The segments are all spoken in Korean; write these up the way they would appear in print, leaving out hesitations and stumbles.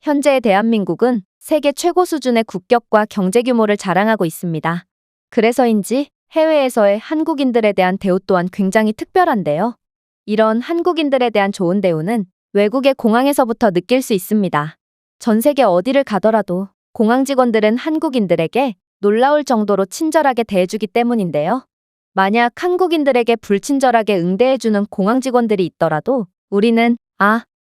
현재 대한민국은 세계 최고 수준의 국격과 경제 규모를 자랑하고 있습니다. 그래서인지 해외에서의 한국인들에 대한 대우 또한 굉장히 특별한데요. 이런 한국인들에 대한 좋은 대우는 외국의 공항에서부터 느낄 수 있습니다. 전 세계 어디를 가더라도 공항 직원들은 한국인들에게 놀라울 정도로 친절하게 대해주기 때문인데요. 만약 한국인들에게 불친절하게 응대해주는 공항 직원들이 있더라도 우리는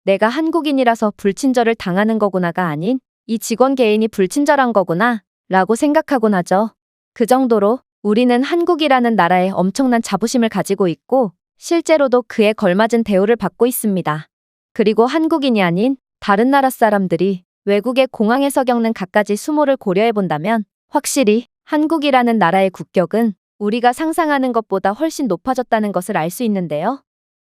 내가 한국인이라서 불친절을 당하는 거구나가 아닌 이 직원 개인이 불친절한 거구나 라고 생각하곤 하죠. 그 정도로 우리는 한국이라는 나라에 엄청난 자부심을 가지고 있고 실제로도 그에 걸맞은 대우를 받고 있습니다. 그리고 한국인이 아닌 다른 나라 사람들이 외국의 공항에서 겪는 갖가지 수모를 고려해 본다면 확실히 한국이라는 나라의 국격은 우리가 상상하는 것보다 훨씬 높아졌다는 것을 알 수 있는데요.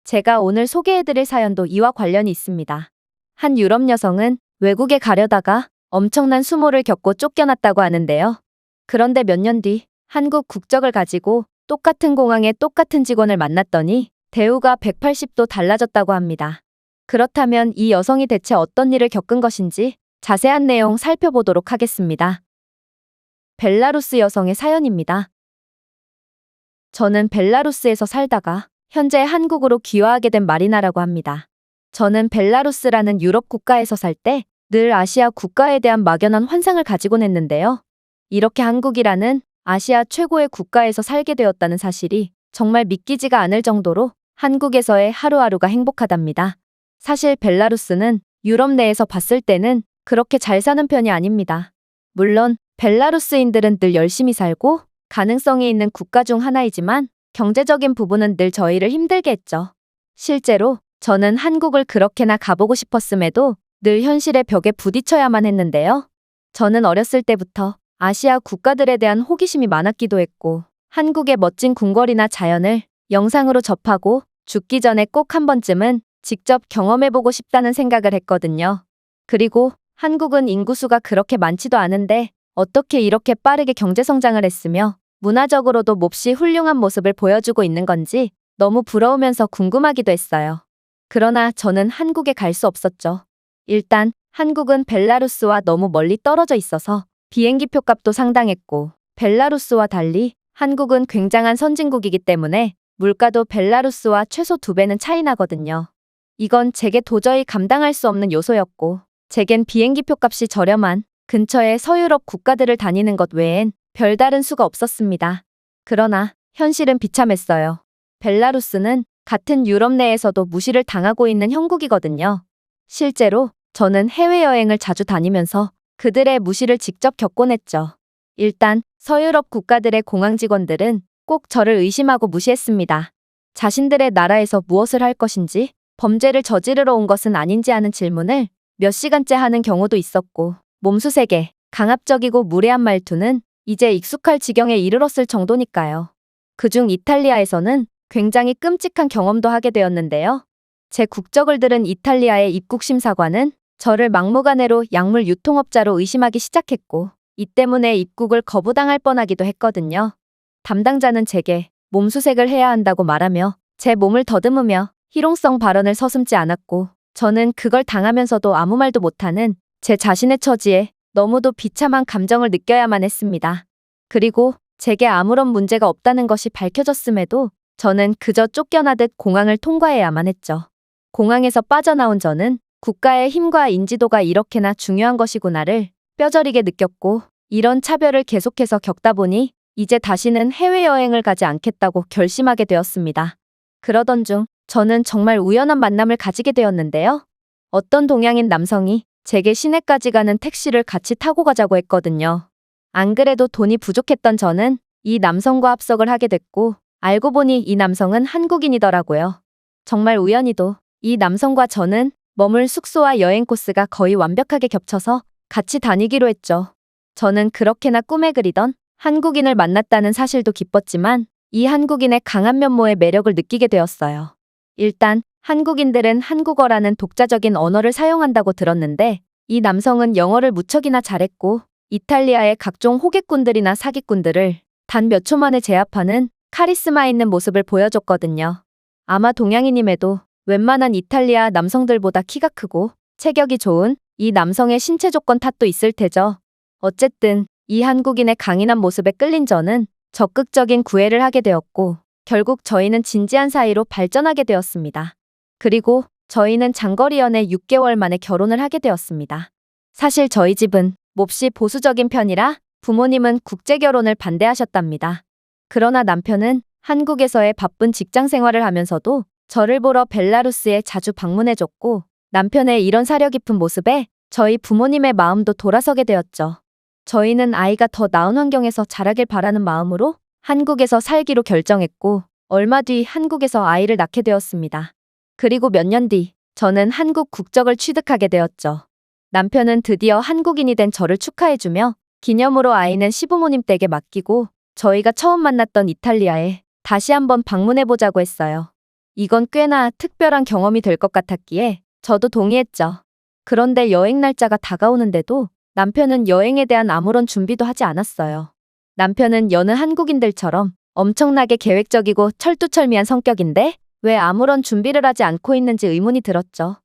제가 오늘 소개해드릴 사연도 이와 관련이 있습니다. 한 유럽 여성은 외국에 가려다가 엄청난 수모를 겪고 쫓겨났다고 하는데요. 그런데 몇 년 뒤 한국 국적을 가지고 똑같은 공항에 똑같은 직원을 만났더니 대우가 180도 달라졌다고 합니다. 그렇다면 이 여성이 대체 어떤 일을 겪은 것인지 자세한 내용 살펴보도록 하겠습니다. 벨라루스 여성의 사연입니다. 저는 벨라루스에서 살다가 현재 한국으로 귀화하게 된 마리나라고 합니다. 저는 벨라루스라는 유럽 국가에서 살 때 늘 아시아 국가에 대한 막연한 환상을 가지곤 했는데요. 이렇게 한국이라는 아시아 최고의 국가에서 살게 되었다는 사실이 정말 믿기지가 않을 정도로 한국에서의 하루하루가 행복하답니다. 사실 벨라루스는 유럽 내에서 봤을 때는 그렇게 잘 사는 편이 아닙니다. 물론 벨라루스인들은 늘 열심히 살고 가능성이 있는 국가 중 하나이지만 경제적인 부분은 늘 저희를 힘들게 했죠. 실제로 저는 한국을 그렇게나 가보고 싶었음에도 늘 현실의 벽에 부딪혀야만 했는데요. 저는 어렸을 때부터 아시아 국가들에 대한 호기심이 많았기도 했고 한국의 멋진 궁궐이나 자연을 영상으로 접하고 죽기 전에 꼭 한 번쯤은 직접 경험해보고 싶다는 생각을 했거든요. 그리고 한국은 인구수가 그렇게 많지도 않은데 어떻게 이렇게 빠르게 경제성장을 했으며 문화적으로도 몹시 훌륭한 모습을 보여주고 있는 건지 너무 부러우면서 궁금하기도 했어요. 그러나 저는 한국에 갈 수 없었죠. 일단 한국은 벨라루스와 너무 멀리 떨어져 있어서 비행기 표값도 상당했고 벨라루스와 달리 한국은 굉장한 선진국이기 때문에 물가도 벨라루스와 최소 2배는 차이 나거든요. 이건 제게 도저히 감당할 수 없는 요소였고 제겐 비행기 표값이 저렴한 근처의 서유럽 국가들을 다니는 것 외엔 별다른 수가 없었습니다. 그러나 현실은 비참했어요. 벨라루스는 같은 유럽 내에서도 무시를 당하고 있는 형국이거든요. 실제로 저는 해외여행을 자주 다니면서 그들의 무시를 직접 겪곤 했죠. 일단 서유럽 국가들의 공항 직원들은 꼭 저를 의심하고 무시했습니다. 자신들의 나라에서 무엇을 할 것인지 범죄를 저지르러 온 것은 아닌지 하는 질문을 몇 시간째 하는 경우도 있었고 몸수세게 강압적이고 무례한 말투는 이제 익숙할 지경에 이르렀을 정도니까요. 그중 이탈리아에서는 굉장히 끔찍한 경험도 하게 되었는데요. 제 국적을 들은 이탈리아의 입국심사관은 저를 막무가내로 약물 유통업자로 의심하기 시작했고 이 때문에 입국을 거부당할 뻔하기도 했거든요. 담당자는 제게 몸수색을 해야 한다고 말하며 제 몸을 더듬으며 희롱성 발언을 서슴지 않았고 저는 그걸 당하면서도 아무 말도 못하는 제 자신의 처지에 너무도 비참한 감정을 느껴야만 했습니다. 그리고 제게 아무런 문제가 없다는 것이 밝혀졌음에도 저는 그저 쫓겨나듯 공항을 통과해야만 했죠. 공항에서 빠져나온 저는 국가의 힘과 인지도가 이렇게나 중요한 것이구나를 뼈저리게 느꼈고 이런 차별을 계속해서 겪다 보니 이제 다시는 해외여행을 가지 않겠다고 결심하게 되었습니다. 그러던 중 저는 정말 우연한 만남을 가지게 되었는데요. 어떤 동양인 남성이 제게 시내까지 가는 택시를 같이 타고 가자고 했거든요. 안 그래도 돈이 부족했던 저는 이 남성과 합석을 하게 됐고 알고 보니 이 남성은 한국인이더라고요. 정말 우연히도 이 남성과 저는 머물 숙소와 여행 코스가 거의 완벽하게 겹쳐서 같이 다니기로 했죠. 저는 그렇게나 꿈에 그리던 한국인을 만났다는 사실도 기뻤지만 이 한국인의 강한 면모의 매력을 느끼게 되었어요. 일단 한국인들은 한국어라는 독자적인 언어를 사용한다고 들었는데 이 남성은 영어를 무척이나 잘했고 이탈리아의 각종 호객꾼들이나 사기꾼들을 단 몇 초 만에 제압하는 카리스마 있는 모습을 보여줬거든요. 아마 동양인임에도 웬만한 이탈리아 남성들보다 키가 크고 체격이 좋은 이 남성의 신체 조건 탓도 있을 테죠. 어쨌든 이 한국인의 강인한 모습에 끌린 저는 적극적인 구애를 하게 되었고 결국 저희는 진지한 사이로 발전하게 되었습니다. 그리고 저희는 장거리 연애 6개월 만에 결혼을 하게 되었습니다. 사실 저희 집은 몹시 보수적인 편이라 부모님은 국제결혼을 반대하셨답니다. 그러나 남편은 한국에서의 바쁜 직장 생활을 하면서도 저를 보러 벨라루스에 자주 방문해줬고 남편의 이런 사려 깊은 모습에 저희 부모님의 마음도 돌아서게 되었죠. 저희는 아이가 더 나은 환경에서 자라길 바라는 마음으로 한국에서 살기로 결정했고 얼마 뒤 한국에서 아이를 낳게 되었습니다. 그리고 몇 년 뒤 저는 한국 국적을 취득하게 되었죠. 남편은 드디어 한국인이 된 저를 축하해주며 기념으로 아이는 시부모님 댁에 맡기고 저희가 처음 만났던 이탈리아에 다시 한번 방문해보자고 했어요. 이건 꽤나 특별한 경험이 될 것 같았기에 저도 동의했죠. 그런데 여행 날짜가 다가오는데도 남편은 여행에 대한 아무런 준비도 하지 않았어요. 남편은 여느 한국인들처럼 엄청나게 계획적이고 철두철미한 성격인데 왜 아무런 준비를 하지 않고 있는지 의문이 들었죠.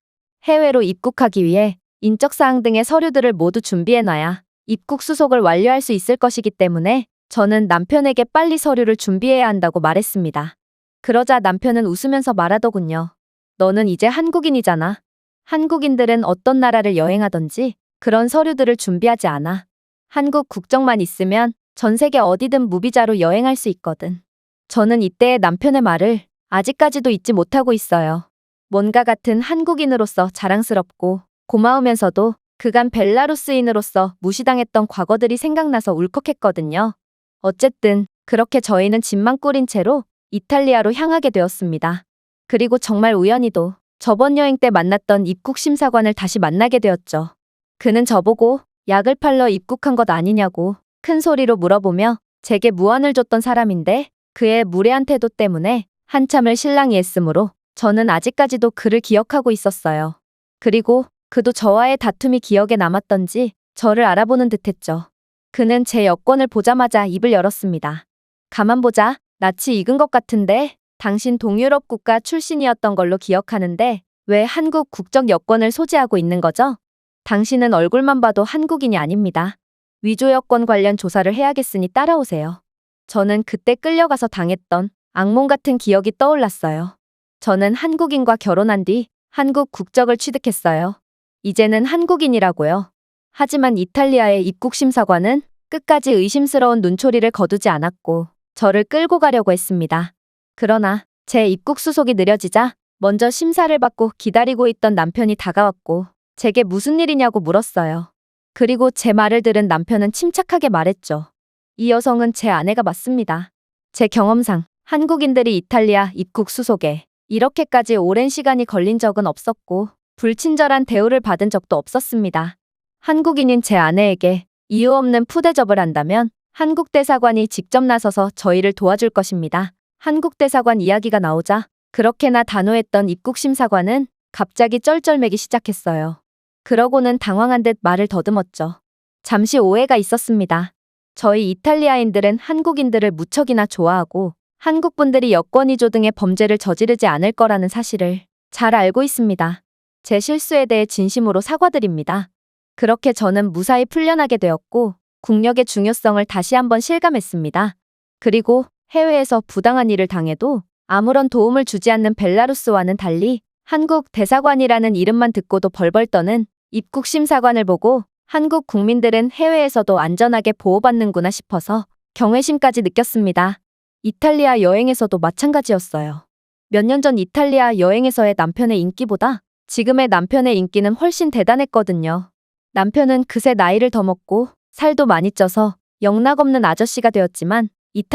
해외로 입국하기 위해 인적사항 등의 서류들을 모두 준비해놔야 입국 수속을 완료할 수 있을 것이기 때문에 저는 남편에게 빨리 서류를 준비해야 한다고 말했습니다. 그러자 남편은 웃으면서 말하더군요. 너는 이제 한국인이잖아. 한국인들은 어떤 나라를 여행하던지 그런 서류들을 준비하지 않아. 한국 국적만 있으면 전 세계 어디든 무비자로 여행할 수 있거든. 저는 이때의 남편의 말을 아직까지도 잊지 못하고 있어요. 뭔가 같은 한국인으로서 자랑스럽고 고마우면서도 그간 벨라루스인으로서 무시당했던 과거들이 생각나서 울컥했거든요. 어쨌든 그렇게 저희는 집만 꾸린 채로 이탈리아로 향하게 되었습니다. 그리고 정말 우연히도 저번 여행 때 만났던 입국 심사관을 다시 만나게 되었죠. 그는 저보고 약을 팔러 입국한 것 아니냐고 큰 소리로 물어보며 제게 무안을 줬던 사람인데 그의 무례한 태도 때문에 한참을 실랑이했으므로 저는 아직까지도 그를 기억하고 있었어요. 그리고 그도 저와의 다툼이 기억에 남았던지 저를 알아보는 듯했죠. 그는 제 여권을 보자마자 입을 열었습니다. 가만 보자. 낯이 익은 것 같은데 당신 동유럽 국가 출신이었던 걸로 기억하는데 왜 한국 국적 여권을 소지하고 있는 거죠? 당신은 얼굴만 봐도 한국인이 아닙니다. 위조 여권 관련 조사를 해야겠으니 따라오세요. 저는 그때 끌려가서 당했던 악몽 같은 기억이 떠올랐어요. 저는 한국인과 결혼한 뒤 한국 국적을 취득했어요. 이제는 한국인이라고요. 하지만 이탈리아의 입국심사관은 끝까지 의심스러운 눈초리를 거두지 않았고 저를 끌고 가려고 했습니다. 그러나 제 입국 수속이 느려지자 먼저 심사를 받고 기다리고 있던 남편이 다가왔고 제게 무슨 일이냐고 물었어요. 그리고 제 말을 들은 남편은 침착하게 말했죠. 이 여성은 제 아내가 맞습니다. 제 경험상 한국인들이 이탈리아 입국 수속에 이렇게까지 오랜 시간이 걸린 적은 없었고 불친절한 대우를 받은 적도 없었습니다. 한국인인 제 아내에게 이유 없는 푸대접을 한다면 한국 대사관이 직접 나서서 저희를 도와줄 것입니다. 한국 대사관 이야기가 나오자 그렇게나 단호했던 입국심사관은 갑자기 쩔쩔매기 시작했어요. 그러고는 당황한 듯 말을 더듬었죠. 잠시 오해가 있었습니다. 저희 이탈리아인들은 한국인들을 무척이나 좋아하고 한국 분들이 여권 위조 등의 범죄를 저지르지 않을 거라는 사실을 잘 알고 있습니다. 제 실수에 대해 진심으로 사과드립니다. 그렇게 저는 무사히 풀려나게 되었고 국력의 중요성을 다시 한번 실감했습니다. 그리고 해외에서 부당한 일을 당해도 아무런 도움을 주지 않는 벨라루스와는 달리 한국 대사관이라는 이름만 듣고도 벌벌 떠는 입국심사관을 보고 한국 국민들은 해외에서도 안전하게 보호받는구나 싶어서 경외심까지 느꼈습니다. 이탈리아 여행에서도 마찬가지였어요. 몇 년 전 이탈리아 여행에서의 남편의 인기보다 지금의 남편의 인기는 훨씬 대단했거든요. 남편은 그새 나이를 더 먹고 살도 많이 쪄서 영락없는 아저씨가 되었지만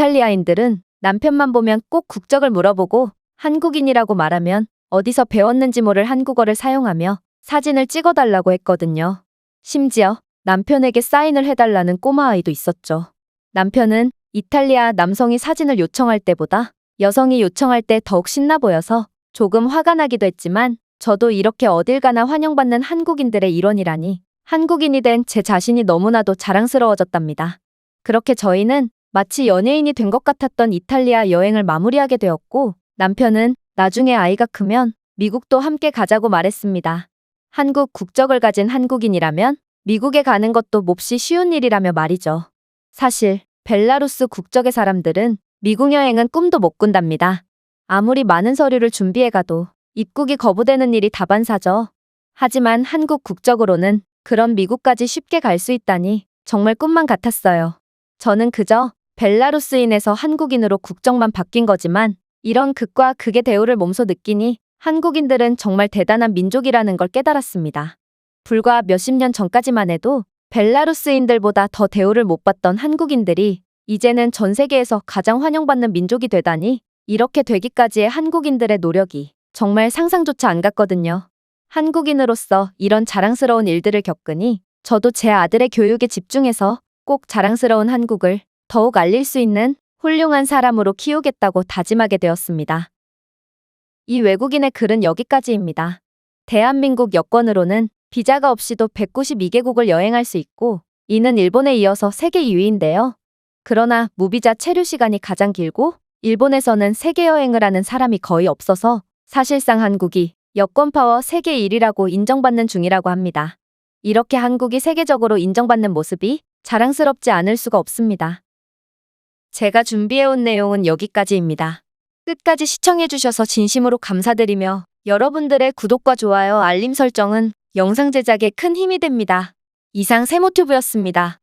이탈리아인들은 남편만 보면 꼭 국적을 물어보고 한국인이라고 말하면 어디서 배웠는지 모를 한국어를 사용하며 사진을 찍어달라고 했거든요. 심지어 남편에게 사인을 해달라는 꼬마아이도 있었죠. 남편은 이탈리아 남성이 사진을 요청할 때보다 여성이 요청할 때 더욱 신나 보여서 조금 화가 나기도 했지만 저도 이렇게 어딜 가나 환영받는 한국인들의 일원이라니 한국인이 된 제 자신이 너무나도 자랑스러워졌답니다. 그렇게 저희는 마치 연예인이 된 것 같았던 이탈리아 여행을 마무리하게 되었고 남편은 나중에 아이가 크면 미국도 함께 가자고 말했습니다. 한국 국적을 가진 한국인이라면 미국에 가는 것도 몹시 쉬운 일이라며 말이죠. 사실 벨라루스 국적의 사람들은 미국 여행은 꿈도 못 꾼답니다. 아무리 많은 서류를 준비해 가도 입국이 거부되는 일이 다반사죠. 하지만 한국 국적으로는 그런 미국까지 쉽게 갈 수 있다니 정말 꿈만 같았어요. 저는 그저 벨라루스인에서 한국인으로 국적만 바뀐 거지만 이런 극과 극의 대우를 몸소 느끼니 한국인들은 정말 대단한 민족이라는 걸 깨달았습니다. 불과 몇십 년 전까지만 해도 벨라루스인들보다 더 대우를 못 받던 한국인들이 이제는 전 세계에서 가장 환영받는 민족이 되다니 이렇게 되기까지의 한국인들의 노력이 정말 상상조차 안 갔거든요. 한국인으로서 이런 자랑스러운 일들을 겪으니 저도 제 아들의 교육에 집중해서 꼭 자랑스러운 한국을 더욱 알릴 수 있는 훌륭한 사람으로 키우겠다고 다짐하게 되었습니다. 이 외국인의 글은 여기까지입니다. 대한민국 여권으로는 비자가 없이도 192개국을 여행할 수 있고 이는 일본에 이어서 세계 2위인데요. 그러나 무비자 체류 시간이 가장 길고 일본에서는 세계 여행을 하는 사람이 거의 없어서 사실상 한국이 여권파워 세계 1위라고 인정받는 중이라고 합니다. 이렇게 한국이 세계적으로 인정받는 모습이 자랑스럽지 않을 수가 없습니다. 제가 준비해온 내용은 여기까지입니다. 끝까지 시청해주셔서 진심으로 감사드리며 여러분들의 구독과 좋아요, 알림 설정은 영상 제작에 큰 힘이 됩니다. 이상 세모튜브였습니다.